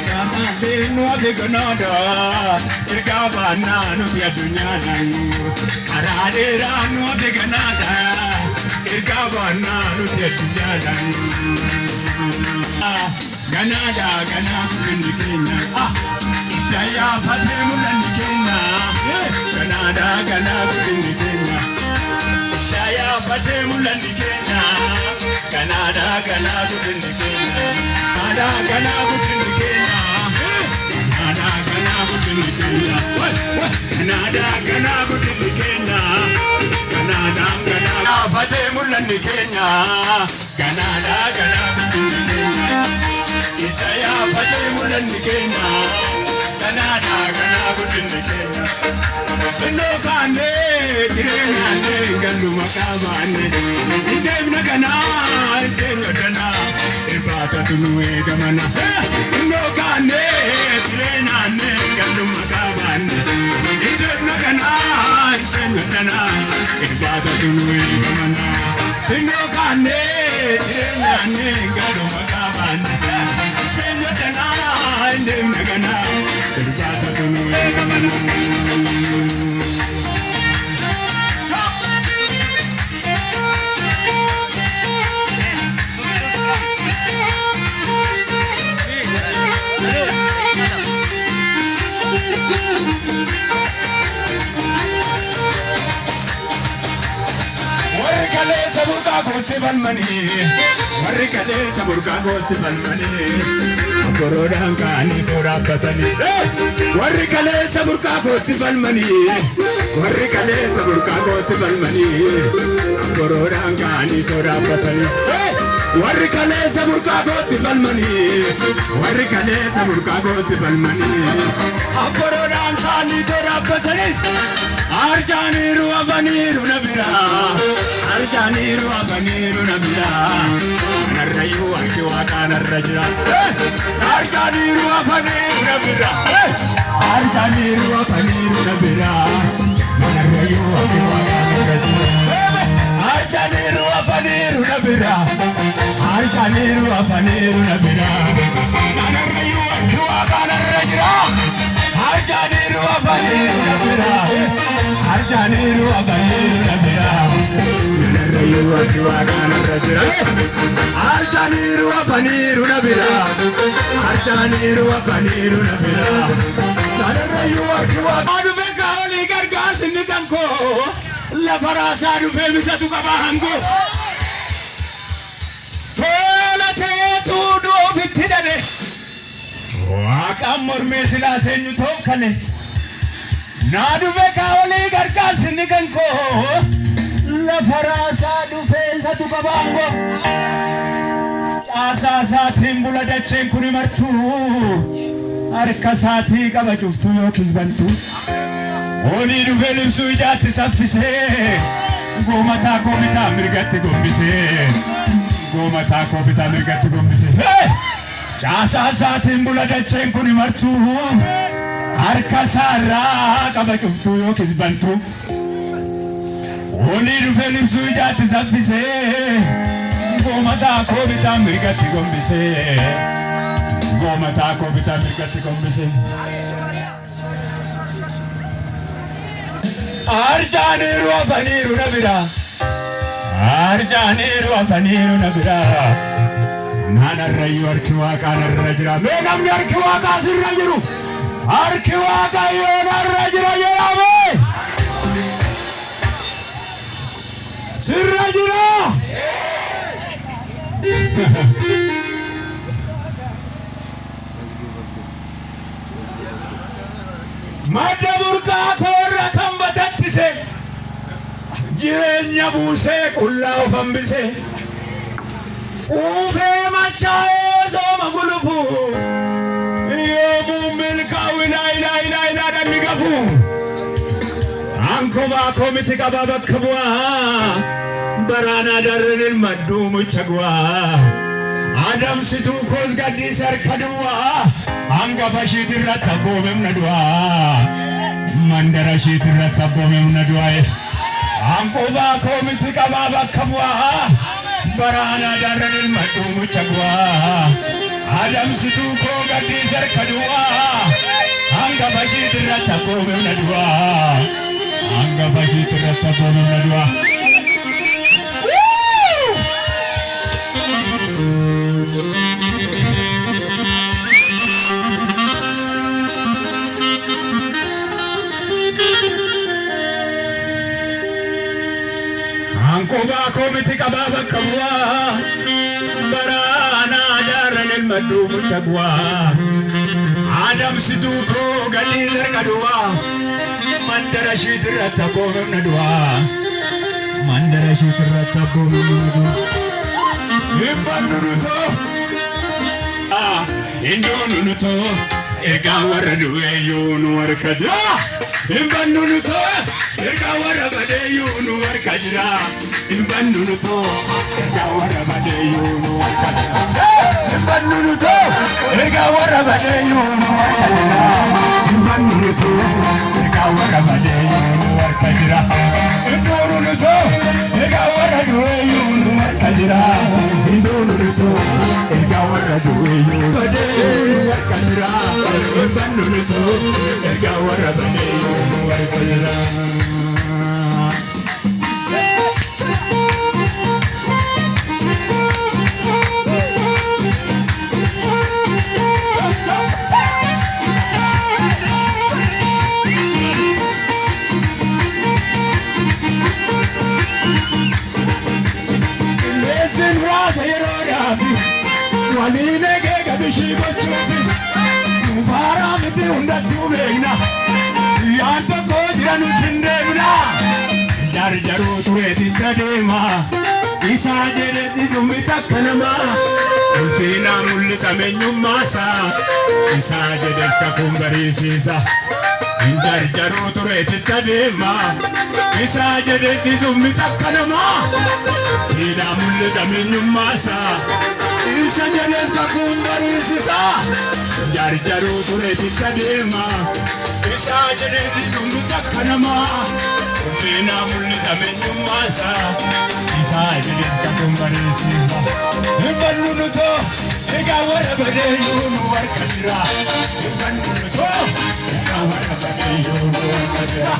Samale no de Canada, Irgabana no de Dunyana, Karade no de Canada, Irgabana no de Dunyana. Canada, Canada, in the Kenya. Jaya Patemula in the Kenya. Canada, Canada, in the Kenya. Jaya Patemula in the Kenya. Canada, Canada, in the Kenya. Canada, Canada, in the Kenya. Canada, Canada, in the Kenya. Canada, Canada, in the Kenya. Canada, Canada, Patemula in the Kenya. Canada, Canada, in the Kenya. Isaya Patemula in the Kenya. Canada, Canada, in the Kenya. No Kane, Kirene, Gandu Makabane. Indemna Gana, Indemna Gana. Ifata Tunue Gamana. No Kane, Kirene, Gandu Makabane. Indemna Gana, Indemna Gana. Ifata Tunue Gamana. No Kane, Kirene, Gandu Makabane. Indemna Gana, Indemna Gana. Ifata Tunue Gamana. Saburka kote balmani, marikale saburka kote balmani. Korodan kani kora patani. Marikale saburka kote balmani, marikale saburka kote balmani. Korodan kani kora patani. Marikale saburka kote balmani, marikale saburka kote balmani. Korodan kani kora patani. Arjaniru abaniru nabira, Arjaniru abaniru nabira. Narrayu akiwa kanarrajira. Arjaniru abaniru nabira, Arjaniru abaniru nabira. Narrayu akiwa kanarrajira. Arjaniru abaniru nabira, Arjaniru abaniru nabira. Narrayu akiwa kanarrajira. Arjaniru abaniru nabira. Arjaniru abaniru nabira. Narrayu akiwa kanarrajira. Arjaniru abaniru nabira. Arjaniru abaniru nabira. Narrayu akiwa adufe kaoli gargaar sinnikanko la farasa adufe misatu kabahango. Tola teetu doofitti dale. Waaqaan mormee silaa seenyu tokkale. Naadufe kaoli gargaar sinnikanko la farasa adufe misatu kabahango. Caasaa isaatiin bula dacheen kun himartuu. Harka isaatii qaba cuftuu yookiis bantuu. Olii dhufee libsuu ijaatti saffisee. Goomataa koo bitaa mirgatti gombisee. Goomataa koo bitaa mirgatti gombisee. Caasaa isaatiin bula dacheen kun himartuu. Harka isaarraa qaba cuftuu yookiis bantuu. Olii dhufee libsuu ijaatti saffisee. Goomataa koo bitaa mirgatti gombisee. Goomataa koo bitaa mirgatti gombisee. Arjaniru abaniru nabira. Arjaniru abaniru nabira. Nanarrayu harki waaqaa narra jira. Mee namni harki waaqaa sirra jiru. Harki waaqayyoo narra jira jedhame. Sirra jira. Madda burqaa koorra kan batattise. Jireenya buusee qullaa of hambise. Quufee machaa'ee sooma gulufu. Yoomuu milkaa'u ilaa dhalli gafu. Ankobaa koo miti qabaa bakka bu'aa. Baraanaa darren ilmadduu mucha gu'aa. Adamsituu koos gaddiis harka duwwaa. Hangafa ishiitirratti abboomemna du'aa. Mandara ishiitirratti abboomemna du'aa. Ankobaa koo miti qabaa bakka bu'aa. Baraanaa darren ilmadduu mucha gu'aa. Adam situko gadi sarkadua anga bajit rata kobe nadua anga bajit rata kobe nadua anko ba komiti kababa kabwa barana daran المدو متقوى Adam situko gadi sarkadua mandara shitrata kobe nadua mandara shitrata kobe nadua Imbanunuto Indonunuto Erga waradu eyunu warkajra Imbanunuto Erga warabade eyunu warkajra Imbanunuto Erga warabade eyunu warkajra Imbanunuto Erga warabade eyunu warkajra Imbanunuto Erga warabade eyunu warkajra Imbanunuto Erga waradu eyunu warkajra Indonunuto Erga waradu eyunu warkajra Imbanunuto Erga warabade eyunu warkajra Waline gega bishigochuti Mufara miti undatu begna Yanta kojira nusindegna Jarjaru tureti kadema Isa jede isumita kanama Ulfina mulisa menyumasa Isa jede ska kumbari sisa Jarjaru tureti kadema Isa jede isumita kanama Ulfina mulisa menyumasa Isa jedes ka kumbari sisa Jarjaru tureti kadema Isa jedes isumita kanama Ufina mulisa menyumasa Isa jedes ka kumbari sisa Imbanunuto Ega warabade yunu warkajra Imbanunuto Ega warabade yunu warkajra